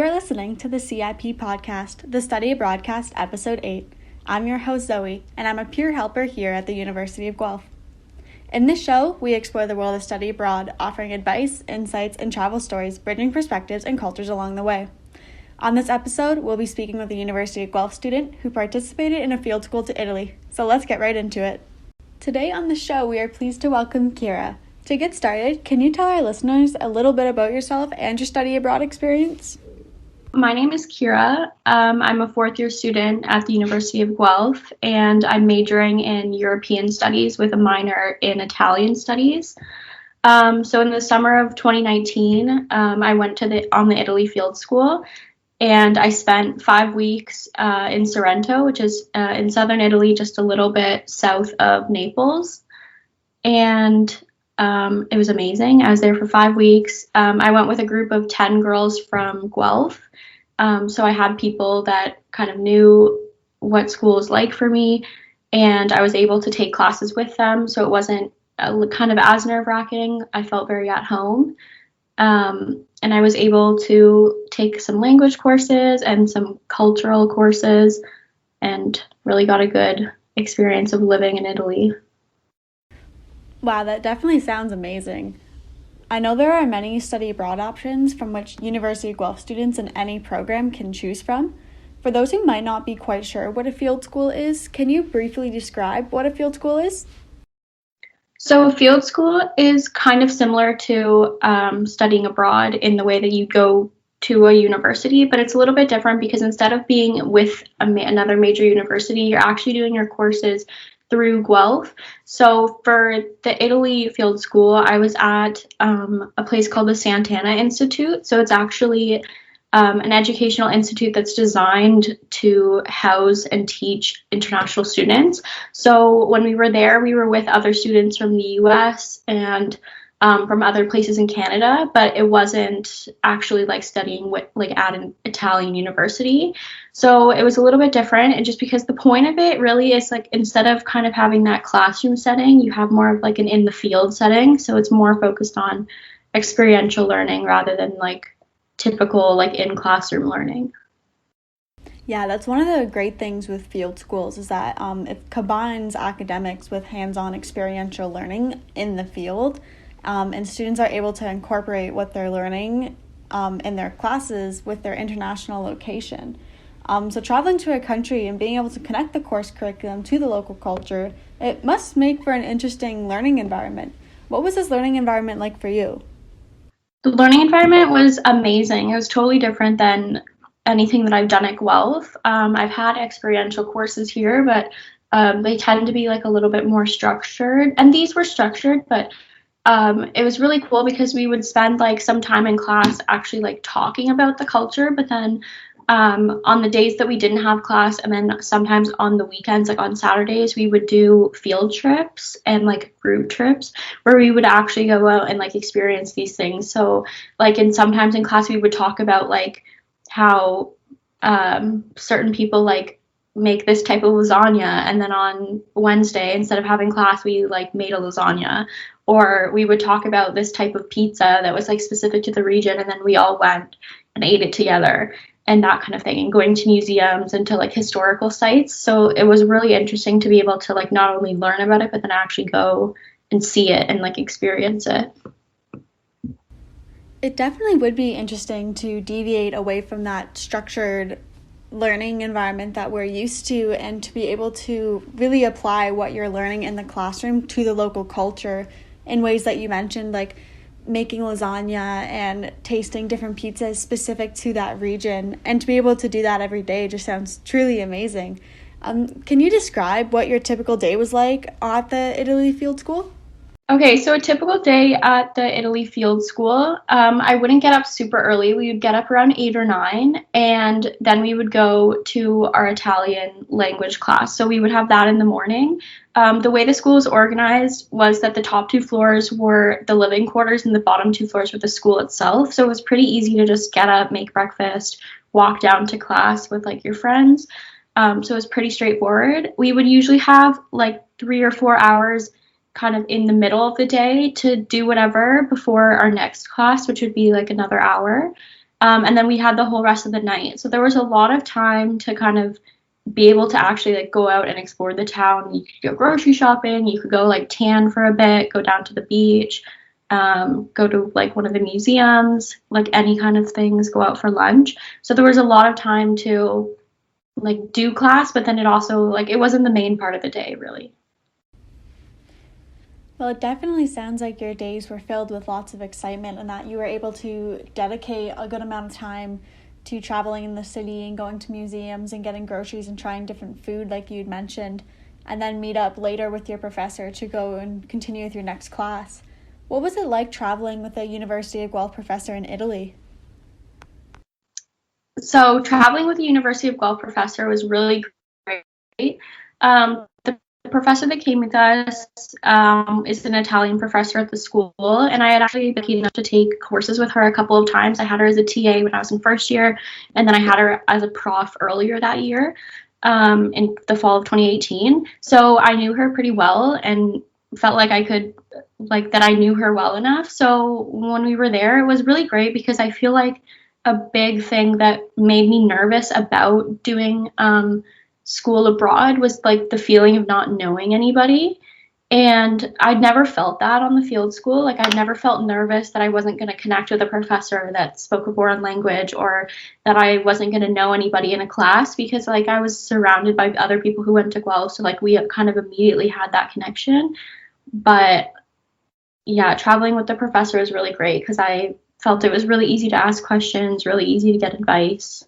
You are listening to the CIP podcast, the Study ABROADcast, Episode 8. I'm your host, Zoe, and I'm a peer helper here at the University of Guelph. In this show, we explore the world of study abroad, offering advice, insights, and travel stories, bridging perspectives and cultures along the way. On this episode, we'll be speaking with a University of Guelph student who participated in a field school to Italy. So let's get right into it. Today on the show, we are pleased to welcome Kira. To get started, can you tell our listeners a little bit about yourself and your study abroad experience? My name is Kira. I'm a fourth-year student at the University of Guelph, and I'm majoring in European Studies with a minor in Italian Studies. So in the summer of 2019, I went on the Italy Field School, and I spent 5 weeks in Sorrento, which is in southern Italy, just a little bit south of Naples. And it was amazing. I was there for 5 weeks. I went with a group of 10 girls from Guelph. So I had people that kind of knew what school was like for me, and I was able to take classes with them. So it wasn't kind of as nerve-wracking. I felt very at home. And I was able to take some language courses and some cultural courses and really got a good experience of living in Italy. Wow, that definitely sounds amazing. I know there are many study abroad options from which University of Guelph students in any program can choose from. For those who might not be quite sure what a field school is, can you briefly describe what a field school is? So a field school is kind of similar to studying abroad in the way that you go to a university, but it's a little bit different because instead of being with another major university, you're actually doing your courses through Guelph. So for the Italy Field School, I was at a place called the Sant'Anna Institute. So it's actually an educational institute that's designed to house and teach international students. So when we were there, we were with other students from the US and from other places in Canada, but it wasn't actually like studying at an Italian university. So it was a little bit different, and just because the point of it really is like instead of kind of having that classroom setting, you have more of like an in the field setting. So it's more focused on experiential learning rather than like typical like in classroom learning. Yeah, that's one of the great things with field schools is that it combines academics with hands-on experiential learning in the field. And students are able to incorporate what they're learning in their classes with their international location. So traveling to a country and being able to connect the course curriculum to the local culture, it must make for an interesting learning environment. What was this learning environment like for you? The learning environment was amazing. It was totally different than anything that I've done at Guelph. I've had experiential courses here, but they tend to be like a little bit more structured. And these were structured, but it was really cool because we would spend like some time in class actually like talking about the culture, but then on the days that we didn't have class and then sometimes on the weekends, like on Saturdays, we would do field trips and like group trips where we would actually go out and like experience these things. So like sometimes in class we would talk about like how certain people like make this type of lasagna, and then on Wednesday instead of having class we like made a lasagna, or we would talk about this type of pizza that was like specific to the region, and then we all went and ate it together and that kind of thing, and going to museums and to like historical sites. So it was really interesting to be able to like not only learn about it but then actually go and see it and like experience it. It definitely would be interesting to deviate away from that structured learning environment that we're used to and to be able to really apply what you're learning in the classroom to the local culture in ways that you mentioned, like making lasagna and tasting different pizzas specific to that region. And to be able to do that every day just sounds truly amazing. Can you describe what your typical day was like at the Italy Field School? Okay, so a typical day at the Italy Field School, I wouldn't get up super early. We would get up around 8 or 9, and then we would go to our Italian language class. So we would have that in the morning. The way the school was organized was that the top 2 floors were the living quarters and the bottom 2 floors were the school itself. So it was pretty easy to just get up, make breakfast, walk down to class with like your friends. So it was pretty straightforward. We would usually have like 3 or 4 hours kind of in the middle of the day to do whatever before our next class, which would be like another hour. And then we had the whole rest of the night. So there was a lot of time to kind of be able to actually like go out and explore the town. You could go grocery shopping, you could go like tan for a bit, go down to the beach, go to like one of the museums, like any kind of things, go out for lunch. So there was a lot of time to like do class, but then it also like it wasn't the main part of the day really. Well, it definitely sounds like your days were filled with lots of excitement and that you were able to dedicate a good amount of time to traveling in the city and going to museums and getting groceries and trying different food like you'd mentioned, and then meet up later with your professor to go and continue with your next class. What was it like traveling with a University of Guelph professor in Italy? So traveling with the University of Guelph professor was really great. The professor that came with us is an Italian professor at the school, and I had actually been lucky enough to take courses with her a couple of times. I had her as a TA when I was in first year, and then I had her as a prof earlier that year, in the fall of 2018. So I knew her pretty well and felt like I knew her well enough. So when we were there, it was really great because I feel like a big thing that made me nervous about doing school abroad was like the feeling of not knowing anybody. And I'd never felt that on the field school. Like I'd never felt nervous that I wasn't going to connect with a professor that spoke a foreign language or that I wasn't going to know anybody in a class because like I was surrounded by other people who went to Guelph. So like we kind of immediately had that connection. But yeah, traveling with the professor is really great because I felt it was really easy to ask questions, really easy to get advice.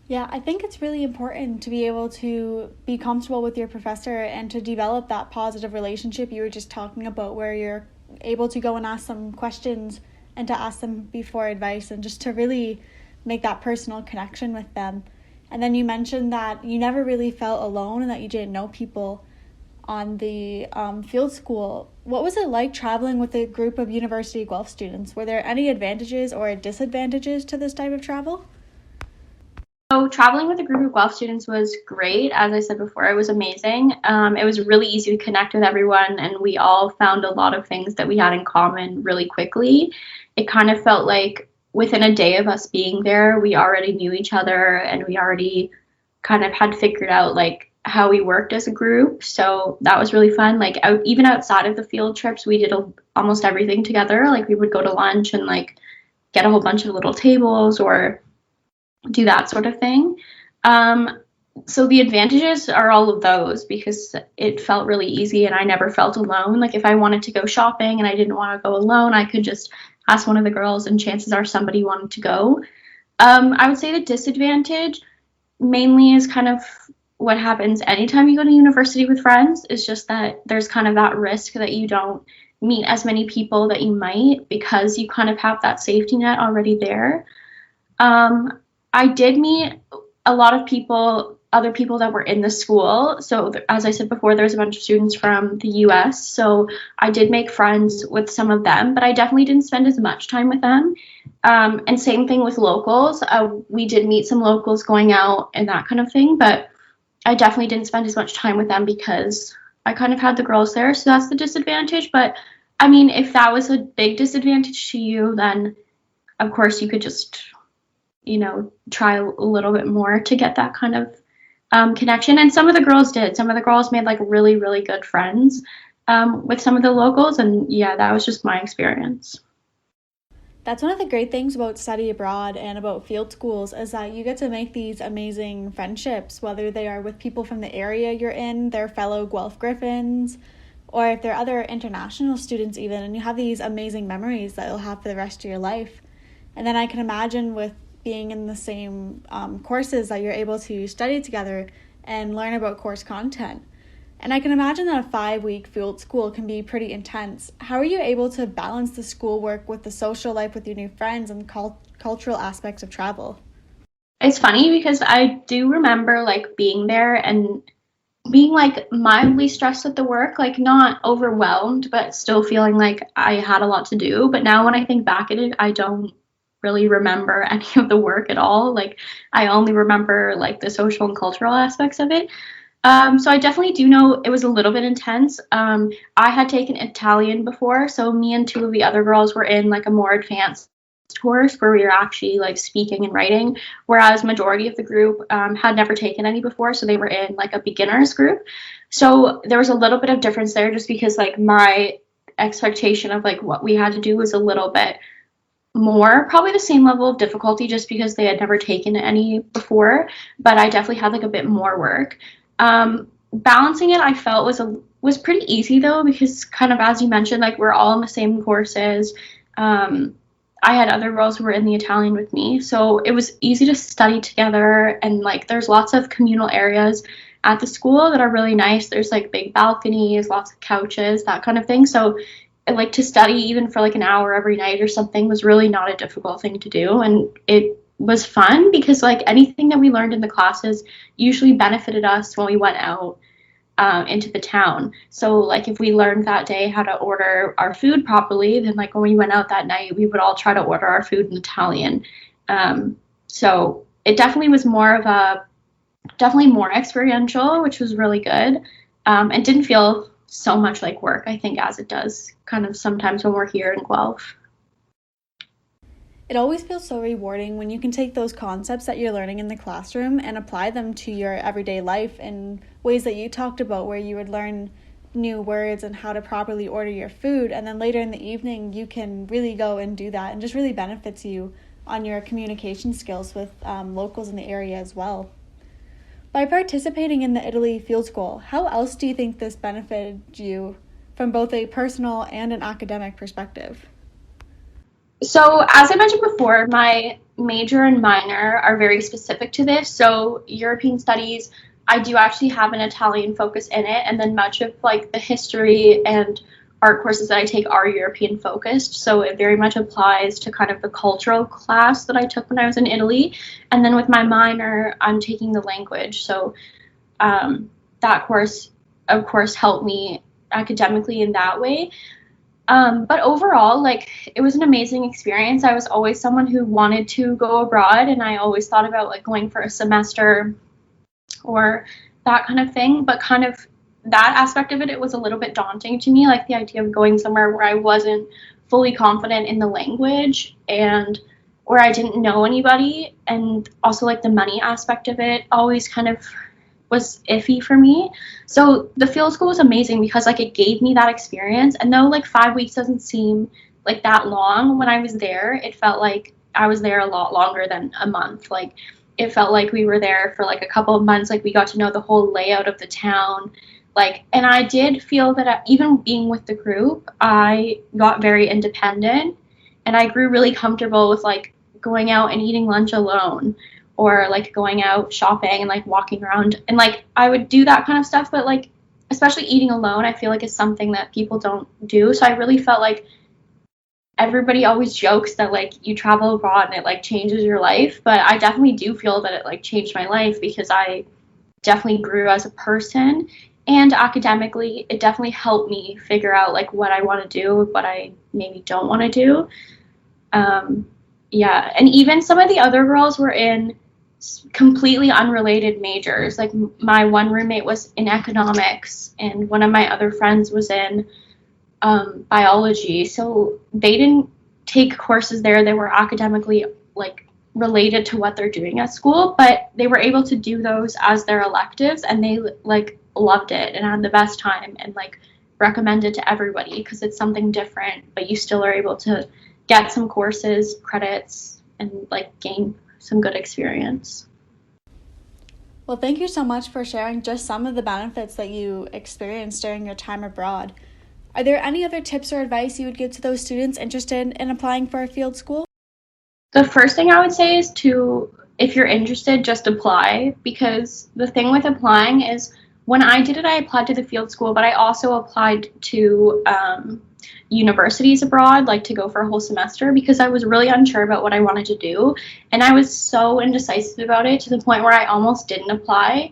Yeah, I think it's really important to be able to be comfortable with your professor and to develop that positive relationship you were just talking about, where you're able to go and ask them questions and to ask them before advice and just to really make that personal connection with them. And then you mentioned that you never really felt alone and that you didn't know people on the field school. What was it like traveling with a group of University of Guelph students? Were there any advantages or disadvantages to this type of travel? So traveling with a group of Guelph students was great. As I said before, it was amazing. It was really easy to connect with everyone, and we all found a lot of things that we had in common really quickly. It kind of felt like within a day of us being there, we already knew each other, and we already kind of had figured out like how we worked as a group. So that was really fun. Like even outside of the field trips, we did almost everything together. Like we would go to lunch and like get a whole bunch of little tables or do that sort of thing. So the advantages are all of those because it felt really easy and I never felt alone. Like if I wanted to go shopping and I didn't want to go alone, I could just ask one of the girls and chances are somebody wanted to go. I would say the disadvantage mainly is kind of what happens anytime you go to university with friends is just that there's kind of that risk that you don't meet as many people that you might because you kind of have that safety net already there. I did meet a lot of people, other people that were in the school. So as I said before, there's a bunch of students from the US. So I did make friends with some of them, but I definitely didn't spend as much time with them. And same thing with locals. We did meet some locals going out and that kind of thing, but I definitely didn't spend as much time with them because I kind of had the girls there. So that's the disadvantage. But I mean, if that was a big disadvantage to you, then of course you could just try a little bit more to get that kind of connection. And some of the girls did. Some of the girls made like really, really good friends with some of the locals. And yeah, that was just my experience. That's one of the great things about study abroad and about field schools is that you get to make these amazing friendships, whether they are with people from the area you're in, their fellow Guelph Griffins, or if they're other international students even, and you have these amazing memories that you'll have for the rest of your life. And then I can imagine with being in the same courses that you're able to study together and learn about course content. And I can imagine that a 5-week field school can be pretty intense. How are you able to balance the schoolwork with the social life with your new friends and cultural aspects of travel? It's funny because I do remember like being there and being like mildly stressed at the work, like not overwhelmed, but still feeling like I had a lot to do. But now when I think back at it, I don't really remember any of the work at all. Like I only remember like the social and cultural aspects of it. So I definitely do know it was a little bit intense. I had taken Italian before, so me and two of the other girls were in like a more advanced course where we were actually like speaking and writing, whereas majority of the group had never taken any before, so they were in like a beginners group. So there was a little bit of difference there, just because like my expectation of like what we had to do was a little bit more, probably the same level of difficulty, just because they had never taken any before, but I definitely had like a bit more work. Balancing it, I felt was pretty easy though, because kind of as you mentioned, like we're all in the same courses. I had other girls who were in the Italian with me, so it was easy to study together, and like there's lots of communal areas at the school that are really nice. There's like big balconies, lots of couches, that kind of thing. So like to study even for like an hour every night or something was really not a difficult thing to do, and it was fun because like anything that we learned in the classes usually benefited us when we went out into the town. So like if we learned that day how to order our food properly, then like when we went out that night, we would all try to order our food in Italian. So it definitely was definitely more experiential, which was really good. And didn't feel so much like work, I think, as it does kind of sometimes when we're here in Guelph. It always feels so rewarding when you can take those concepts that you're learning in the classroom and apply them to your everyday life in ways that you talked about, where you would learn new words and how to properly order your food, and then later in the evening you can really go and do that, and just really benefits you on your communication skills with locals in the area as well. By participating in the Italy Field School, how else do you think this benefited you from both a personal and an academic perspective? So as I mentioned before, my major and minor are very specific to this. So European studies, I do actually have an Italian focus in it, and then much of like the history and art courses that I take are European focused. So it very much applies to kind of the cultural class that I took when I was in Italy. And then with my minor, I'm taking the language. So that course, of course, helped me academically in that way. But overall, like, it was an amazing experience. I was always someone who wanted to go abroad, and I always thought about like going for a semester or that kind of thing. But kind of that aspect of it was a little bit daunting to me, like the idea of going somewhere where I wasn't fully confident in the language and where I didn't know anybody. And also like the money aspect of it always kind of was iffy for me. So the field school was amazing because like it gave me that experience. And though like 5 weeks doesn't seem like that long, when I was there, it felt like I was there a lot longer than a month. Like it felt like we were there for like a couple of months. Like we got to know the whole layout of the town. Like, and I did feel that even being with the group, I got very independent, and I grew really comfortable with like going out and eating lunch alone, or like going out shopping and like walking around, and like I would do that kind of stuff. But like especially eating alone, I feel like is something that people don't do. So I really felt like everybody always jokes that like you travel abroad and it like changes your life, but I definitely do feel that it like changed my life, because I definitely grew as a person, and academically it definitely helped me figure out like what I want to do, what I maybe don't want to do. Yeah, and even some of the other girls were in completely unrelated majors. Like my one roommate was in economics, and one of my other friends was in biology. So they didn't take courses there that were academically like related to what they're doing at school, but they were able to do those as their electives, and they like loved it and had the best time, and like recommend it to everybody because it's something different, but you still are able to get some courses, credits, and like gain some good experience. Well, thank you so much for sharing just some of the benefits that you experienced during your time abroad. Are there any other tips or advice you would give to those students interested in applying for a field school? The first thing I would say is to, if you're interested, just apply, because the thing with applying is when I did it, I applied to the field school, but I also applied to universities abroad, like to go for a whole semester, because I was really unsure about what I wanted to do. And I was so indecisive about it to the point where I almost didn't apply.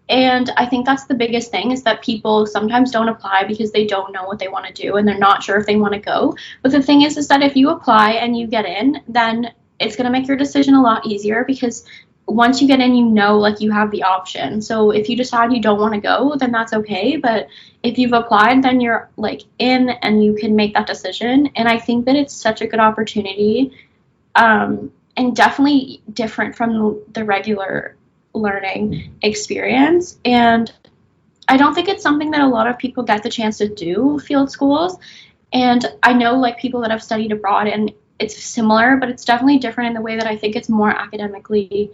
And I think that's the biggest thing, is that people sometimes don't apply because they don't know what they want to do and they're not sure if they want to go. But the thing is that if you apply and you get in, then it's going to make your decision a lot easier, because once you get in, you know, like you have the option. So if you decide you don't want to go, then that's okay. But if you've applied, then you're like in and you can make that decision. And I think that it's such a good opportunity and definitely different from the regular learning experience. And I don't think it's something that a lot of people get the chance to do, field schools. And I know like people that have studied abroad, and it's similar, but it's definitely different in the way that I think it's more academically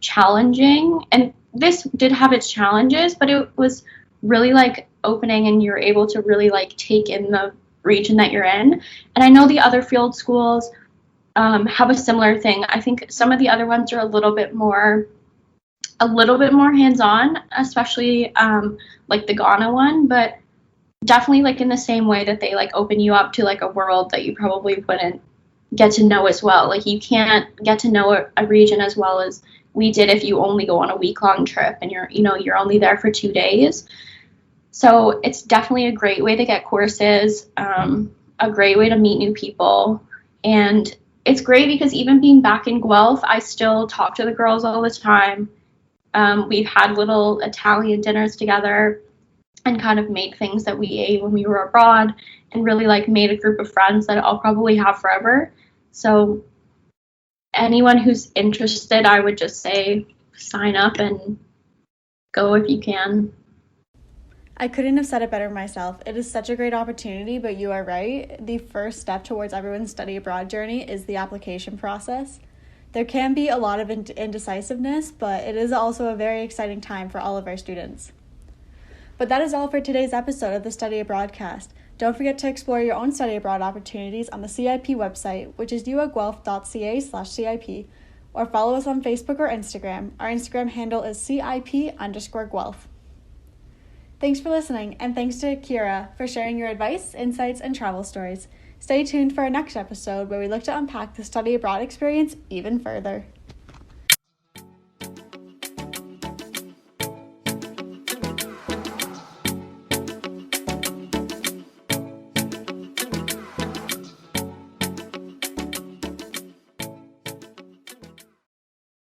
challenging. And this did have its challenges, but it was really like opening, and you're able to really like take in the region that you're in. And I know the other field schools have a similar thing. I think some of the other ones are a little bit more hands-on, especially like the Ghana one, but definitely like in the same way that they like open you up to like a world that you probably wouldn't get to know as well. Like you can't get to know a region as well as we did if you only go on a week-long trip and you're only there for 2 days. So it's definitely a great way to get courses, a great way to meet new people. And it's great because even being back in Guelph, I still talk to the girls all the time. We've had little Italian dinners together and kind of made things that we ate when we were abroad, and really like made a group of friends that I'll probably have forever. So anyone who's interested, I would just say sign up and go if you can. I couldn't have said it better myself. It is such a great opportunity, but you are right. The first step towards everyone's study abroad journey is the application process. There can be a lot of indecisiveness, but it is also a very exciting time for all of our students. But that is all for today's episode of the Study ABROADcast. Don't forget to explore your own study abroad opportunities on the CIP website, which is uofguelph.ca/CIP, or follow us on Facebook or Instagram. Our Instagram handle is CIP_Guelph. Thanks for listening, and thanks to Kira for sharing your advice, insights, and travel stories. Stay tuned for our next episode where we look to unpack the study abroad experience even further.